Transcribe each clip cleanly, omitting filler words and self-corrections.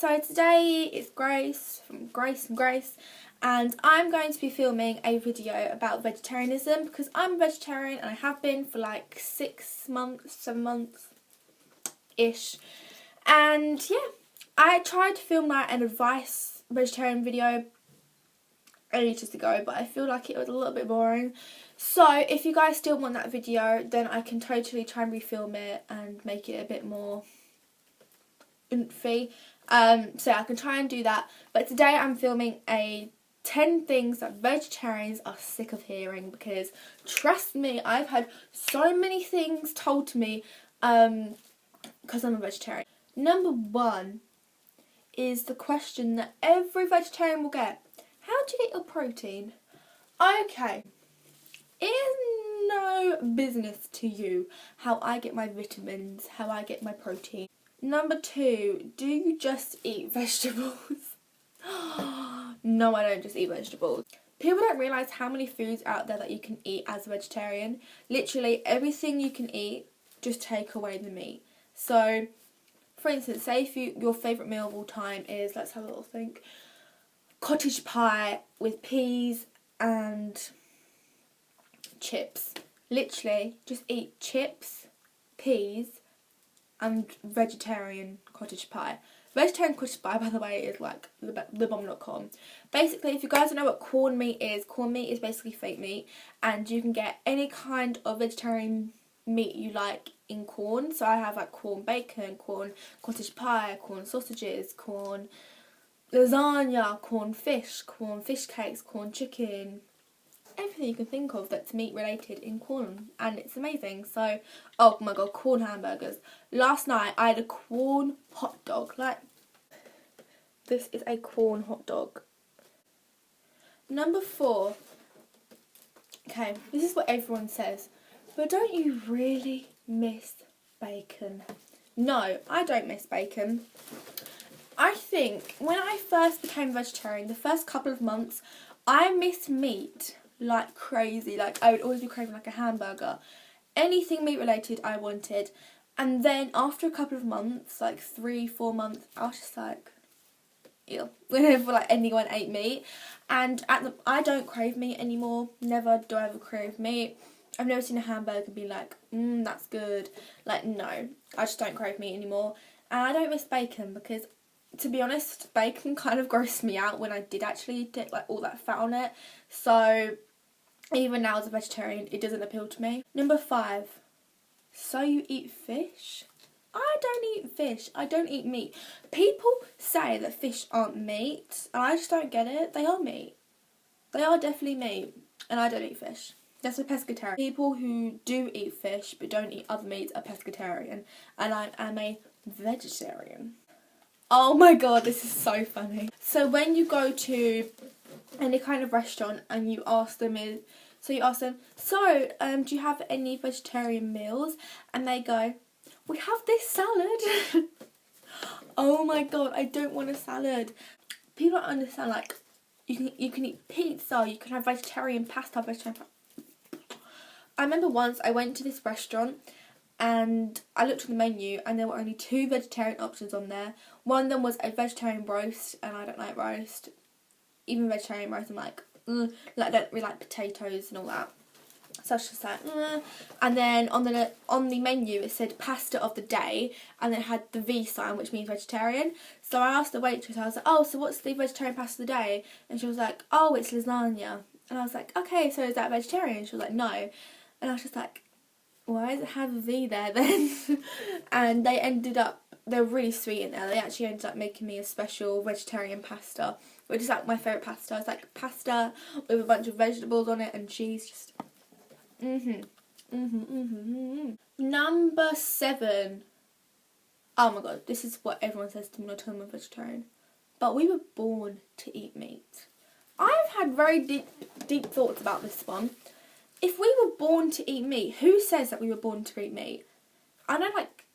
So today is Grace from Grace and Grace, and I'm going to be filming a video about vegetarianism because I'm a vegetarian and I have been for like 6 months, 7 months ish. And yeah, I tried to film like an advice vegetarian video ages ago, but I feel like it was a little bit boring. So if you guys still want that video, then I can totally try and refilm it and make it a bit more oomphy. So I can try and do that. But today I'm filming a 10 things that vegetarians are sick of hearing, because trust me, I've had so many things told to me because I'm a vegetarian. Number 1 is the question that every vegetarian will get. How do you get your protein? Okay, it is no business to you how I get my vitamins, how I get my protein. Number 2, do you just eat vegetables? No, I don't just eat vegetables. People don't realise how many foods out there that you can eat as a vegetarian. Literally everything you can eat, just take away the meat. So, for instance, say if your favourite meal of all time is, let's have a little think, cottage pie with peas and chips. Literally, just eat chips, peas, and vegetarian cottage pie. Vegetarian cottage pie, by the way, is like thebomb.com. Basically, if you guys don't know what corned meat is basically fake meat, and you can get any kind of vegetarian meat you like in corn. So I have like corn bacon, corn cottage pie, corn sausages, corn lasagna, corn fish cakes, corn chicken, everything you can think of that's meat related in corn, and it's amazing. So, oh my god, corn hamburgers. Last night I had a corn hot dog. Like, this is a corn hot dog. Number 4. Okay, this is what everyone says, but don't you really miss bacon? No, I don't miss bacon. I think when I first became vegetarian, the first couple of months, I missed meat like crazy. Like, I would always be craving like a hamburger. Anything meat related I wanted. And then after a couple of months, like 3-4 months, I was just like, ew. Whenever like anyone ate meat. And I don't crave meat anymore. Never do I ever crave meat. I've never seen a hamburger and be like, that's good. Like, no, I just don't crave meat anymore. And I don't miss bacon because, to be honest, bacon kind of grossed me out when I did actually eat it, like all that fat on it. So even now as a vegetarian, it doesn't appeal to me. Number 5, so you eat fish? I don't eat fish. I don't eat meat. People say that fish aren't meat, and I just don't get it. They are meat. They are definitely meat, and I don't eat fish. That's a pescatarian. People who do eat fish but don't eat other meats are pescatarian, and I am a vegetarian. Oh my god, this is so funny. So when you go to any kind of restaurant and you ask them, do you have any vegetarian meals? And they go, we have this salad. Oh my god, I don't want a salad. People don't understand, like, you can eat pizza, you can have vegetarian pasta, I remember once I went to this restaurant and I looked at the menu and there were only 2 vegetarian options on there. One of them was a vegetarian roast, and I don't like roast. Even vegetarian roast, I'm like, I don't really like potatoes and all that. So I was just like, And then on the menu it said pasta of the day, and it had the V sign, which means vegetarian. So I asked the waitress, I was like, oh, so what's the vegetarian pasta of the day? And she was like, oh, it's lasagna. And I was like, okay, so is that vegetarian? She was like, no. And I was just like, why does it have a V there then? And they were really sweet in there. They actually ended up making me a special vegetarian pasta, which is like my favourite pasta. It's like pasta with a bunch of vegetables on it and cheese. Just Number 7. Oh my god, this is what everyone says to me when I tell them I'm vegetarian. But we were born to eat meat. I've had very deep thoughts about this one. If we were born to eat meat, who says that we were born to eat meat? I know, like,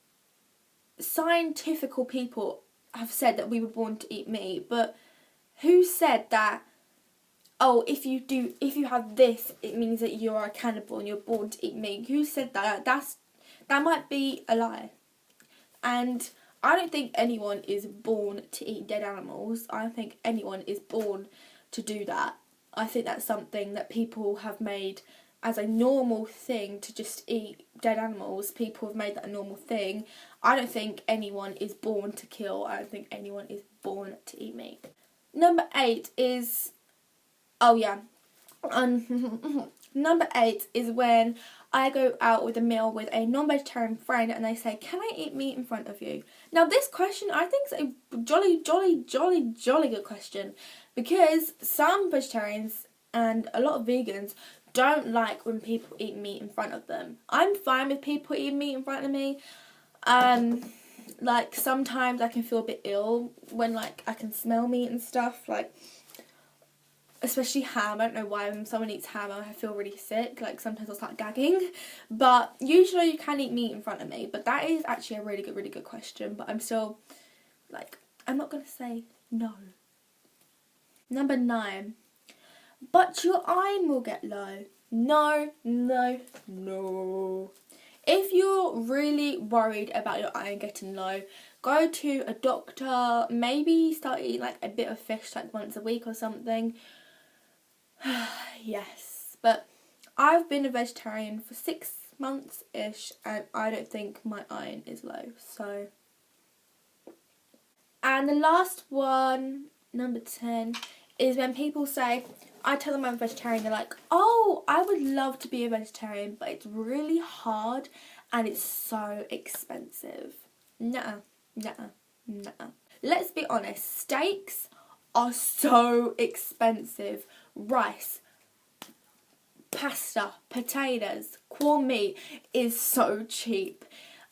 scientific people have said that we were born to eat meat, but who said that, oh, if you have this, it means that you are a cannibal and you're born to eat meat? Who said that? That might be a lie. And I don't think anyone is born to eat dead animals. I don't think anyone is born to do that. I think that's something that people have made as a normal thing, to just eat dead animals. People have made that a normal thing. I don't think anyone is born to kill. I don't think anyone is born to eat meat. Number 8 is... Oh yeah. Number 8 is when I go out with a meal with a non-vegetarian friend and they say, can I eat meat in front of you? Now this question I think is a jolly good question, because some vegetarians and a lot of vegans don't like when people eat meat in front of them. I'm fine with people eating meat in front of me. Like sometimes I can feel a bit ill when like I can smell meat and stuff, like especially ham. I don't know why when someone eats ham I feel really sick, like sometimes I'll start gagging. But usually you can eat meat in front of me. But that is actually a really good question, but I'm still like, I'm not gonna say no. Number 9. But your iron will get low. No. If you're really worried about your iron getting low, go to a doctor. Maybe start eating like a bit of fish like once a week or something. Yes, but I've been a vegetarian for 6 months-ish and I don't think my iron is low. So, and the last one, number 10, is when people say, I tell them I'm a vegetarian, they're like, oh, I would love to be a vegetarian, but it's really hard and it's so expensive. Nuh-uh. Let's be honest, steaks are so expensive. Rice, pasta, potatoes, corned meat is so cheap.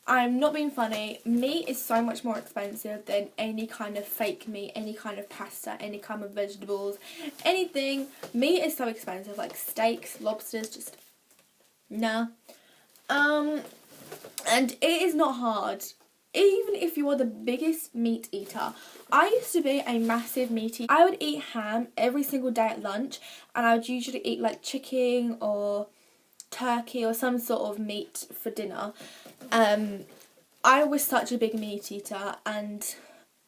I'm not being funny. Meat is so much more expensive than any kind of fake meat, any kind of pasta, any kind of vegetables, anything. Meat is so expensive, like steaks, lobsters, just nah. And it is not hard. Even if you are the biggest meat eater. I used to be a massive meat eater. I would eat ham every single day at lunch, and I would usually eat like chicken or turkey or some sort of meat for dinner. I was such a big meat eater and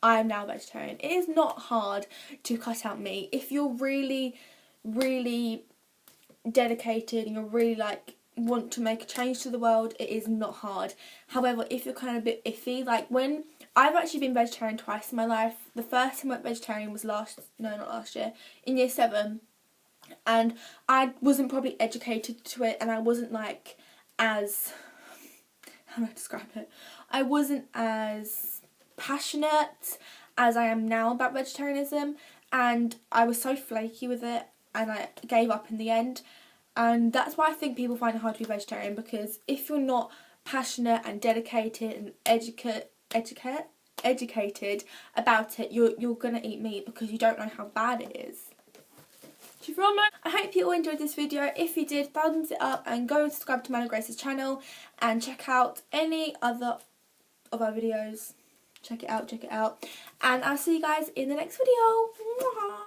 I am now vegetarian. It is not hard to cut out meat. If you're really dedicated and you're really like want to make a change to the world, it is not hard. However, if you're kind of a bit iffy, like when I've actually been vegetarian twice in my life. The first time I went vegetarian was not last year, in year 7. And I wasn't probably educated to it, and I wasn't like as, how do I describe it? I wasn't as passionate as I am now about vegetarianism, and I was so flaky with it and I gave up in the end. And that's why I think people find it hard to be vegetarian, because if you're not passionate and dedicated and educated about it, you're gonna eat meat because you don't know how bad it is. Do you feel me? I hope you all enjoyed this video. If you did, thumbs it up and go and subscribe to Annoy Grace's channel and check out any other of our videos. Check it out. And I'll see you guys in the next video. Mwah.